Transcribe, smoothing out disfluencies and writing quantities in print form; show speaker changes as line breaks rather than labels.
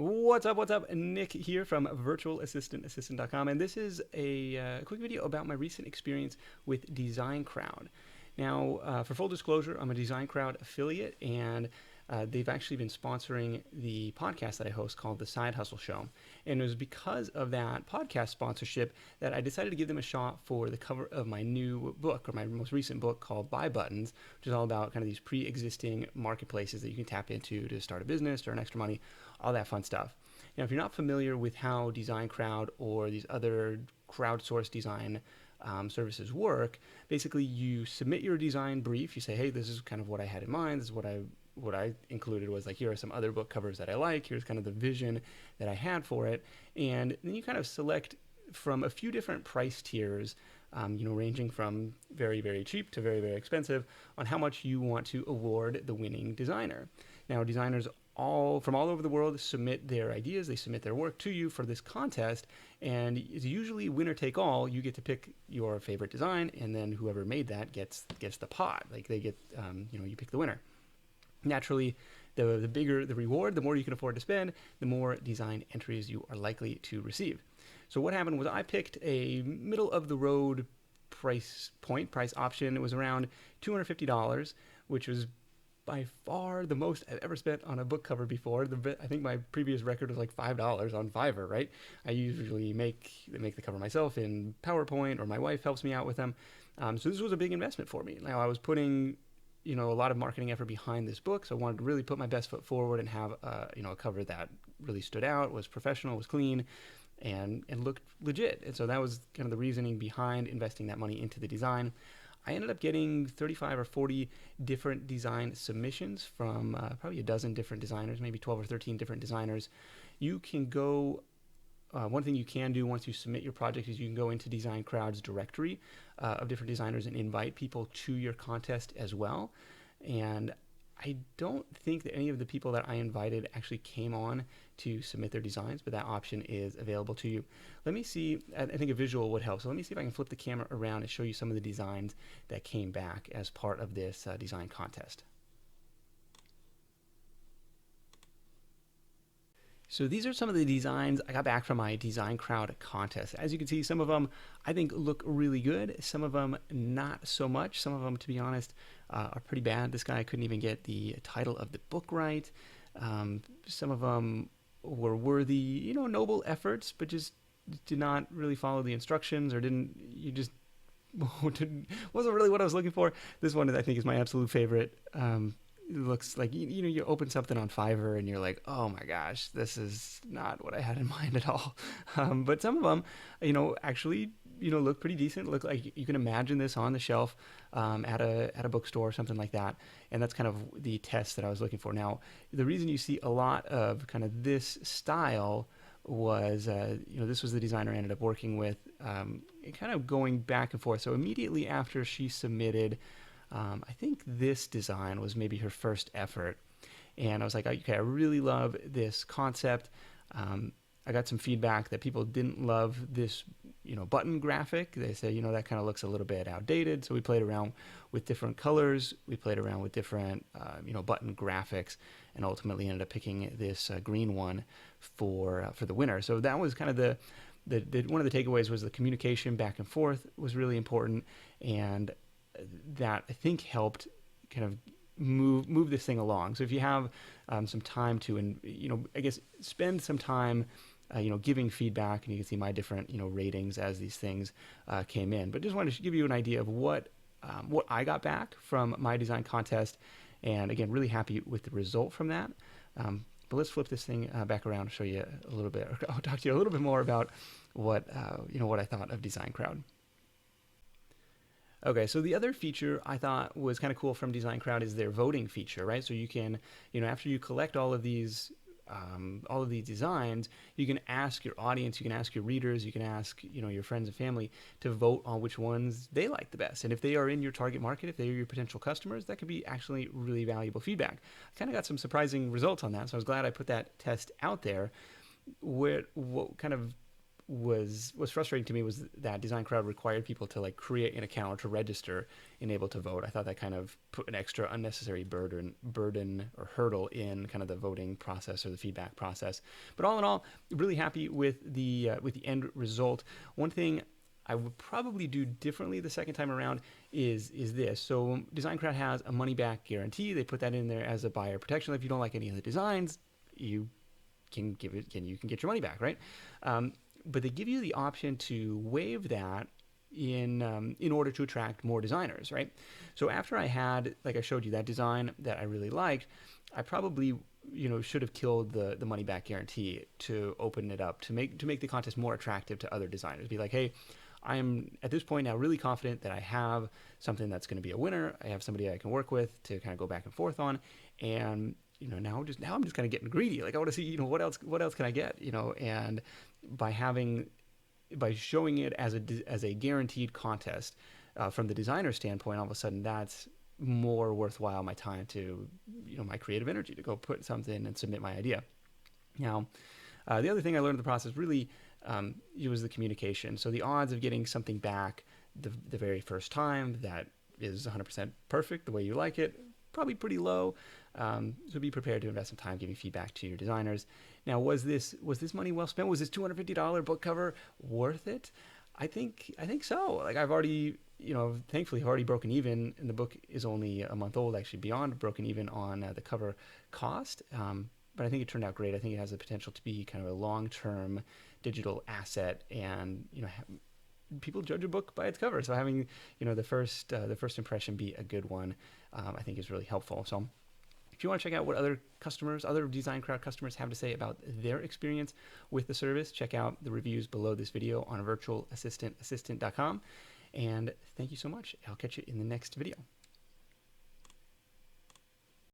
What's up? What's up? Nick here from virtualassistantassistant.com, and this is a quick video about my recent experience with DesignCrowd. Now, for full disclosure, I'm a DesignCrowd affiliate, and they've actually been sponsoring the podcast that I host called The Side Hustle Show. And it was because of that podcast sponsorship that I decided to give them a shot for the cover of my new book, or my most recent book called Buy Buttons, which is all about kind of these pre-existing marketplaces that you can tap into to start a business, to earn extra money, all that fun stuff. Now, if you're not familiar with how DesignCrowd or these other crowdsourced design services work, basically you submit your design brief. You say, hey, this is kind of what I had in mind. This is what I included was like, here are some other book covers that I like. Here's kind of the vision that I had for it. And then you kind of select from a few different price tiers, ranging from very, very cheap to very, very expensive on how much you want to award the winning designer. Now, designers from all over the world submit their ideas, they submit their work to you for this contest, and it's usually winner take all. You get to pick your favorite design, and then whoever made that gets the pot. Like they get, you pick the winner. Naturally, the bigger the reward, the more you can afford to spend, the more design entries you are likely to receive. So what happened was I picked a middle of the road price option. It was around $250, which was by far the most I've ever spent on a book cover before. I think my previous record was like $5 on Fiverr, right? I usually make the cover myself in PowerPoint, or my wife helps me out with them. So this was a big investment for me. Now I was putting a lot of marketing effort behind this book, so I wanted to really put my best foot forward and have a cover that really stood out, was professional, was clean, and looked legit. And so that was kind of the reasoning behind investing that money into the design. I ended up getting 35 or 40 different design submissions from probably a dozen different designers, maybe 12 or 13 different designers. You can go, one thing you can do once you submit your project is you can go into DesignCrowd's directory of different designers and invite people to your contest as well. And I don't think that any of the people that I invited actually came on to submit their designs, but that option is available to you. Let me see, I think a visual would help. So let me see if I can flip the camera around and show you some of the designs that came back as part of this design contest. So these are some of the designs I got back from my DesignCrowd contest. As you can see, some of them I think look really good. Some of them not so much. Some of them, to be honest, are pretty bad. This guy couldn't even get the title of the book right. Some of them were worthy, noble efforts, but just did not really follow the instructions, or wasn't really what I was looking for. This one, I think, is my absolute favorite. It looks like you open something on Fiverr and you're like, oh my gosh, this is not what I had in mind at all. But some of them, actually, look pretty decent. Look like you can imagine this on the shelf at a bookstore or something like that. And that's kind of the test that I was looking for. Now, the reason you see a lot of kind of this style was, this was the designer I ended up working with, kind of going back and forth. So immediately after she submitted, I think this design was maybe her first effort. And I was like, okay, I really love this concept. I got some feedback that people didn't love this, button graphic. They say, that kind of looks a little bit outdated. So we played around with different colors. We played around with different, button graphics, and ultimately ended up picking this green one for the winner. So that was kind of the one of the takeaways was the communication back and forth was really important, and that I think helped kind of move this thing along. So if you have some time to, I guess spend some time, giving feedback, and you can see my different, ratings as these things came in. But just wanted to give you an idea of what I got back from my design contest, and again, really happy with the result from that. But let's flip this thing back around and show you a little bit, or I'll talk to you a little bit more about what I thought of DesignCrowd. Okay, so the other feature I thought was kind of cool from DesignCrowd is their voting feature, right? So you can, after you collect all of these designs, you can ask your audience, you can ask your readers, you can ask, your friends and family to vote on which ones they like the best. And if they are in your target market, if they are your potential customers, that could be actually really valuable feedback. I kind of got some surprising results on that, so I was glad I put that test out there. What kind of was frustrating to me was that DesignCrowd required people to like create an account or to register and able to vote. I thought that kind of put an extra unnecessary burden or hurdle in kind of the voting process or the feedback process. But all in all, really happy with the end result. One thing I would probably do differently the second time around is this. So DesignCrowd has a money back guarantee. They put that in there as a buyer protection. If you don't like any of the designs, you can get your money back, right? But they give you the option to waive that in order to attract more designers, right? So after I had, like I showed you, that design that I really liked, I probably should have killed the money back guarantee to open it up to make the contest more attractive to other designers. Be like, hey, I am at this point now really confident that I have something that's going to be a winner. I have somebody I can work with to kind of go back and forth on, and now I'm just kind of getting greedy. Like I want to see what else can I get, and by showing it as a guaranteed contest from the designer standpoint, all of a sudden that's more worthwhile my time to my creative energy to go put something and submit my idea. Now, the other thing I learned in the process really was the communication. So the odds of getting something back the very first time that is 100% perfect the way you like it, probably pretty low. So be prepared to invest some time giving feedback to your designers. Now, was this money well spent? Was this $250 book cover worth it? I think so. Like I've already, thankfully I've already broken even, and the book is only a month old, actually beyond broken even on the cover cost. But I think it turned out great. I think it has the potential to be kind of a long-term digital asset, and people judge a book by its cover. So having the first impression be a good one, I think is really helpful. So if you want to check out what other DesignCrowd customers have to say about their experience with the service, check out the reviews below this video on virtualassistantassistant.com. And thank you so much. I'll catch you in the next video.